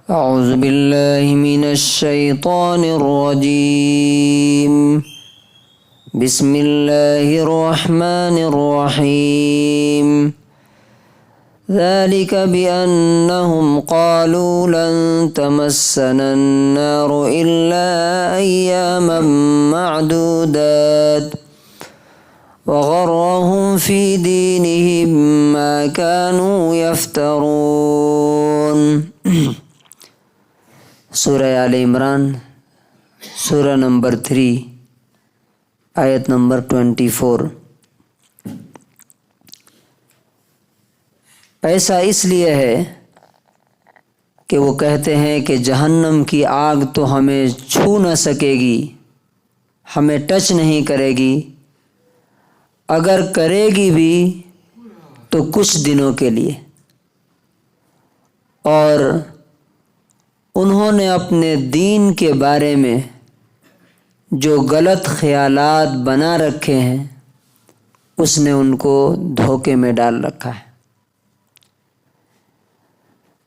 أعوذ بالله من الشيطان الرجيم بسم الله الرحمن الرحيم ذلك بأنهم قالوا لن تمسنا النار إلا أياما معدودات وغرهم في دينهم ما كانوا يفترون. سورہ آل عمران سورہ نمبر 3 آیت نمبر 24. ایسا اس لیے ہے کہ وہ کہتے ہیں کہ جہنم کی آگ تو ہمیں چھو نہ سکے گی، ہمیں ٹچ نہیں کرے گی، اگر کرے گی بھی تو کچھ دنوں کے لیے. اور انہوں نے اپنے دین کے بارے میں جو غلط خیالات بنا رکھے ہیں اس نے ان کو دھوکے میں ڈال رکھا ہے.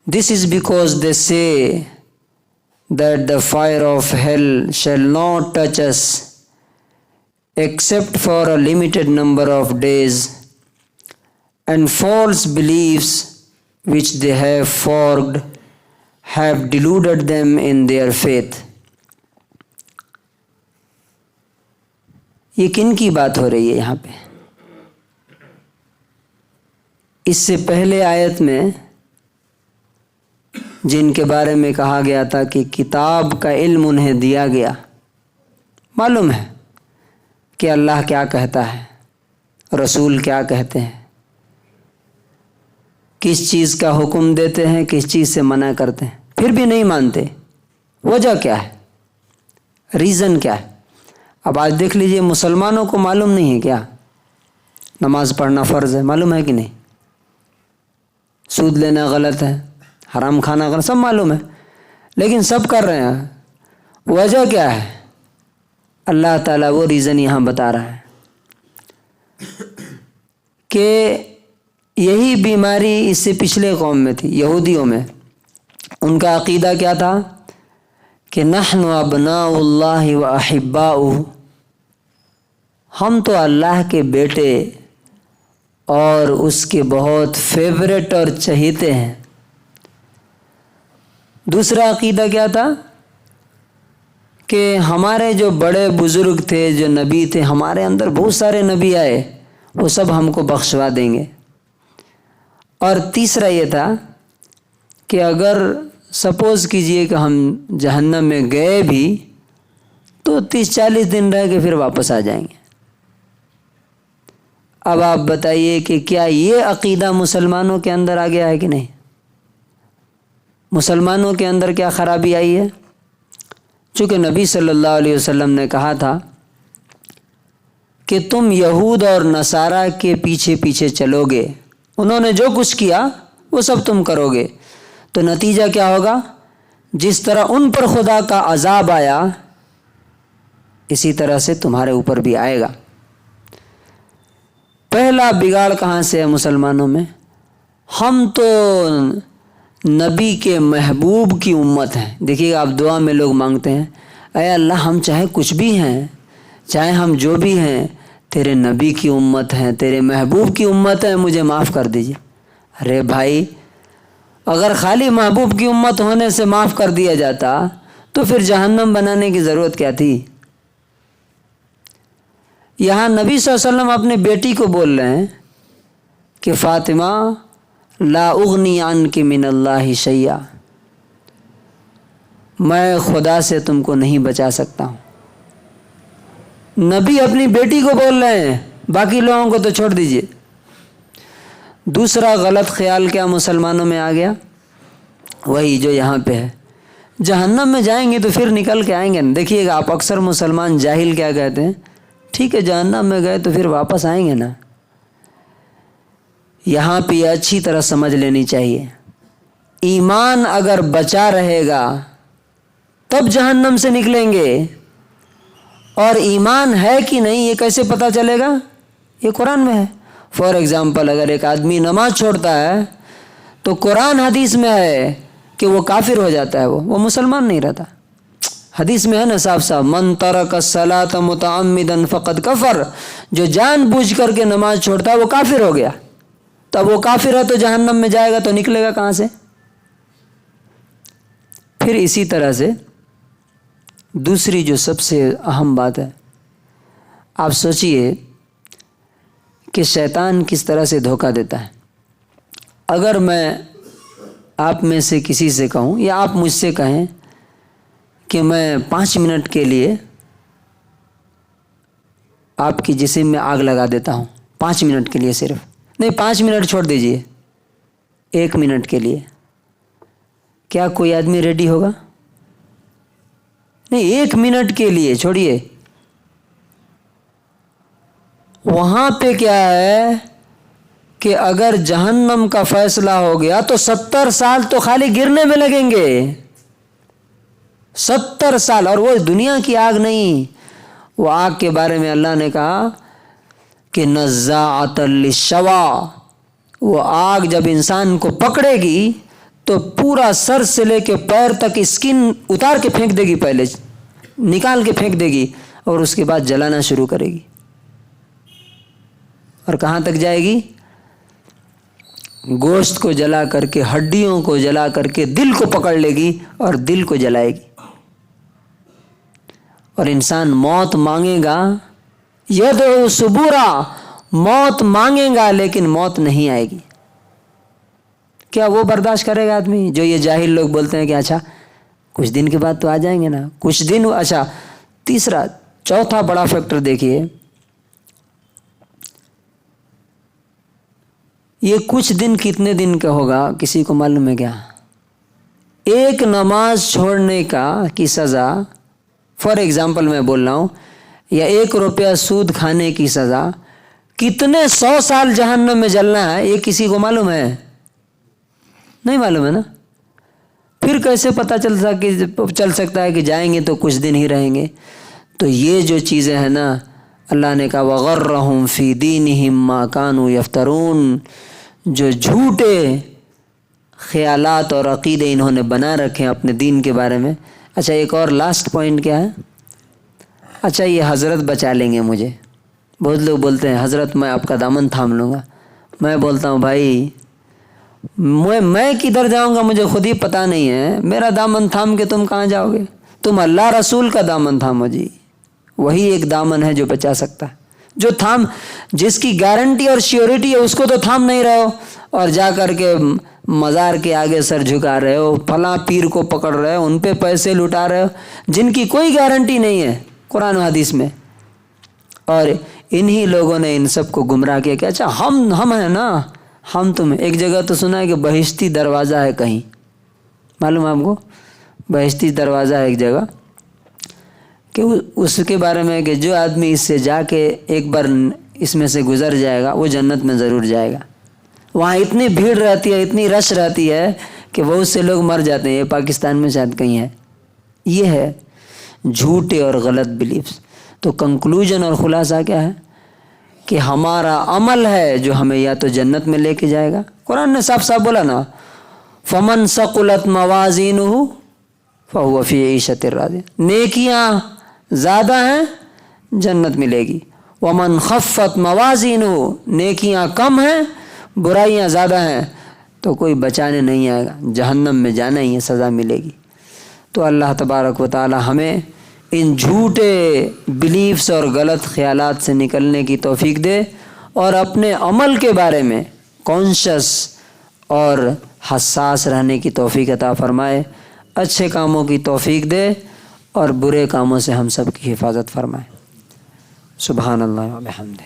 This is because they say that the fire of hell shall not touch us except for a limited number of days, and false beliefs which they have forged have deluded them in their faith. یہ کن کی بات ہو رہی ہے یہاں پہ؟ اس سے پہلے آیت میں جن کے بارے میں کہا گیا تھا کہ کتاب کا علم انہیں دیا گیا، معلوم ہے کہ اللہ کیا کہتا ہے، رسول کیا کہتے ہیں، کس چیز کا حکم دیتے ہیں، کس چیز سے منع کرتے ہیں، پھر بھی نہیں مانتے. وجہ کیا ہے؟ ریزن کیا ہے؟ اب آج دیکھ لیجئے مسلمانوں کو معلوم نہیں ہے کیا نماز پڑھنا فرض ہے؟ معلوم ہے کہ نہیں؟ سود لینا غلط ہے، حرام کھانا غلط، سب معلوم ہے، لیکن سب کر رہے ہیں. وجہ کیا ہے؟ اللہ تعالیٰ وہ ریزن یہاں بتا رہا ہے کہ یہی بیماری اس سے پچھلے قوم میں تھی، یہودیوں میں. ان کا عقیدہ کیا تھا کہ نحن ابناء اللہ و احباؤہ، ہم تو اللہ کے بیٹے اور اس کے بہت فیورٹ اور چہیتے ہیں. دوسرا عقیدہ کیا تھا کہ ہمارے جو بڑے بزرگ تھے، جو نبی تھے، ہمارے اندر بہت سارے نبی آئے، وہ سب ہم کو بخشوا دیں گے. اور تیسرا یہ تھا کہ اگر سپوز کیجئے کہ ہم جہنم میں گئے بھی تو 30-40 دن رہ کے پھر واپس آ جائیں گے. اب آپ بتائیے کہ کیا یہ عقیدہ مسلمانوں کے اندر آ گیا ہے کہ نہیں؟ مسلمانوں کے اندر کیا خرابی آئی ہے؟ چونکہ نبی صلی اللہ علیہ وسلم نے کہا تھا کہ تم یہود اور نصارہ کے پیچھے پیچھے چلو گے، انہوں نے جو کچھ کیا وہ سب تم کرو گے، تو نتیجہ کیا ہوگا؟ جس طرح ان پر خدا کا عذاب آیا اسی طرح سے تمہارے اوپر بھی آئے گا. پہلا بگاڑ کہاں سے ہے مسلمانوں میں؟ ہم تو نبی کے محبوب کی امت ہیں. دیکھیے آپ دعا میں لوگ مانگتے ہیں، اے اللہ ہم چاہے کچھ بھی ہیں، چاہے ہم جو بھی ہیں، تیرے نبی کی امت ہیں، تیرے محبوب کی امت ہیں، مجھے معاف کر دیجیے. ارے بھائی، اگر خالی محبوب کی امت ہونے سے معاف کر دیا جاتا تو پھر جہنم بنانے کی ضرورت کیا تھی؟ یہاں نبی صلی اللہ علیہ وسلم اپنے بیٹی کو بول رہے ہیں کہ فاطمہ لا اغنی عنک من اللہ شیئا، میں خدا سے تم کو نہیں بچا سکتا ہوں. نبی اپنی بیٹی کو بول رہے ہیں، باقی لوگوں کو تو چھوڑ دیجئے. دوسرا غلط خیال کیا مسلمانوں میں آ گیا؟ وہی جو یہاں پہ ہے، جہنم میں جائیں گے تو پھر نکل کے آئیں گے. دیکھیے گا آپ اکثر مسلمان جاہل کیا کہتے ہیں، ٹھیک ہے جہنم میں گئے تو پھر واپس آئیں گے نا. یہاں پہ اچھی طرح سمجھ لینی چاہیے، ایمان اگر بچا رہے گا تب جہنم سے نکلیں گے، اور ایمان ہے کہ نہیں یہ کیسے پتہ چلے گا؟ یہ قرآن میں ہے. فار ایگزامپل اگر ایک آدمی نماز چھوڑتا ہے تو قرآن حدیث میں ہے کہ وہ کافر ہو جاتا ہے، وہ مسلمان نہیں رہتا۔ حدیث میں ہے نا صاف صاف، من ترک الصلاۃ متعمدا فقد کفر، جو جان بوجھ کر کے نماز چھوڑتا ہے وہ کافر ہو گیا۔ تب وہ کافر ہے تو جہنم میں جائے گا، تو نکلے گا کہاں سے؟ پھر اسی طرح سے دوسری جو سب سے اہم بات ہے، آپ سوچئے کہ شیطان کس طرح سے دھوکہ دیتا ہے۔ اگر میں آپ میں سے کسی سے کہوں یا آپ مجھ سے کہیں کہ میں 5 منٹ کے لیے آپ کی جسم میں آگ لگا دیتا ہوں، 5 منٹ کے لیے، صرف نہیں 5 منٹ چھوڑ دیجئے، 1 منٹ کے لیے، کیا کوئی آدمی ریڈی ہوگا؟ نہیں، 1 منٹ کے لیے چھوڑیے۔ وہاں پہ کیا ہے کہ اگر جہنم کا فیصلہ ہو گیا تو 70 سال تو خالی گرنے میں لگیں گے، 70 سال۔ اور وہ دنیا کی آگ نہیں، وہ آگ کے بارے میں اللہ نے کہا کہ نزاعۃ للشوا، وہ آگ جب انسان کو پکڑے گی تو پورا سر سے لے کے پیر تک اسکن اتار کے پھینک دے گی، پہلے نکال کے پھینک دے گی، اور اس کے بعد جلانا شروع کرے گی۔ اور کہاں تک جائے گی؟ گوشت کو جلا کر کے، ہڈیوں کو جلا کر کے دل کو پکڑ لے گی اور دل کو جلائے گی۔ اور انسان موت مانگے گا، یدعو ثبورا، موت مانگے گا لیکن موت نہیں آئے گی۔ کیا وہ برداشت کرے گا آدمی؟ جو یہ جاہل لوگ بولتے ہیں کہ اچھا کچھ دن کے بعد تو آ جائیں گے نا، کچھ دن۔ اچھا، تیسرا، چوتھا بڑا فیکٹر دیکھیے، یہ کچھ دن کتنے دن کا ہوگا کسی کو معلوم ہے کیا؟ ایک نماز چھوڑنے کی سزا، فار ایگزامپل میں بول رہا ہوں، یا 1 روپیہ سود کھانے کی سزا، کتنے 100 سال جہنم میں جلنا ہے، یہ کسی کو معلوم ہے؟ نہیں معلوم ہے نا۔ پھر کیسے پتہ چل سکتا ہے کہ جائیں گے تو کچھ دن ہی رہیں گے؟ تو یہ جو چیزیں ہیں نا، اللہ نے کہا وَغَرَّهُمْ فِي دِينِهِمْ مَا كَانُوا يَفْتَرُونَ، جو جھوٹے خیالات اور عقیدے انہوں نے بنا رکھے ہیں اپنے دین کے بارے میں۔ اچھا، ایک اور لاسٹ پوائنٹ کیا ہے؟ اچھا، یہ حضرت بچا لیں گے مجھے۔ بہت لوگ بولتے ہیں حضرت میں آپ کا دامن تھام لوں گا۔ میں بولتا ہوں بھائی میں کدھر جاؤں گا مجھے خود ہی پتہ نہیں ہے، میرا دامن تھام کے تم کہاں جاؤ گے؟ تم اللہ رسول کا دامن تھامو جی، وہی ایک دامن ہے جو بچا سکتا ہے، جو جس کی گارنٹی اور شیورٹی ہے، اس کو تو تھام نہیں رہے ہو، اور جا کر کے مزار کے آگے سر جھکا رہے ہو، فلاں پیر کو پکڑ رہے ہو، ان پہ پیسے لٹا رہے ہو جن کی کوئی گارنٹی نہیں ہے قرآن و حدیث میں۔ اور انہی لوگوں نے ان سب کو گمراہ کیا کہ اچھا ہم ہیں نا، ہم تمہیں۔ ایک جگہ تو سنا ہے کہ بہشتی دروازہ ہے کہیں، معلوم ہے آپ کو؟ بہشتی دروازہ ہے ایک جگہ، کہ اس کے بارے میں کہ جو آدمی اس سے جا کے ایک بار اس میں سے گزر جائے گا وہ جنت میں ضرور جائے گا۔ وہاں اتنی بھیڑ رہتی ہے، اتنی رش رہتی ہے کہ بہت سے لوگ مر جاتے ہیں۔ یہ پاکستان میں شاید کہیں ہے۔ یہ ہے جھوٹے اور غلط بلیفز۔ تو کنکلوژن اور خلاصہ کیا ہے کہ ہمارا عمل ہے جو ہمیں یا تو جنت میں لے کے جائے گا۔ قرآن نے صاف صاف بولا نا، فَمَنْ ثَقُلَتْ مَوَازِينُهُ فَهُوَ فِي عِيشَةٍ رَاضِيَةٍ، نیکیاں زیادہ ہیں جنت ملے گی۔ وَمَنْ خَفَّتْ مَوَازِينُهُ، نیکیاں کم ہیں برائیاں زیادہ ہیں تو کوئی بچانے نہیں آئے گا، جہنم میں جانا ہی ہے، سزا ملے گی۔ تو اللہ تبارک و تعالی ہمیں ان جھوٹے بلیفز اور غلط خیالات سے نکلنے کی توفیق دے، اور اپنے عمل کے بارے میں کانشس اور حساس رہنے کی توفیق عطا فرمائے، اچھے کاموں کی توفیق دے اور برے کاموں سے ہم سب کی حفاظت فرمائے۔ سبحان اللہ و بحمدہ۔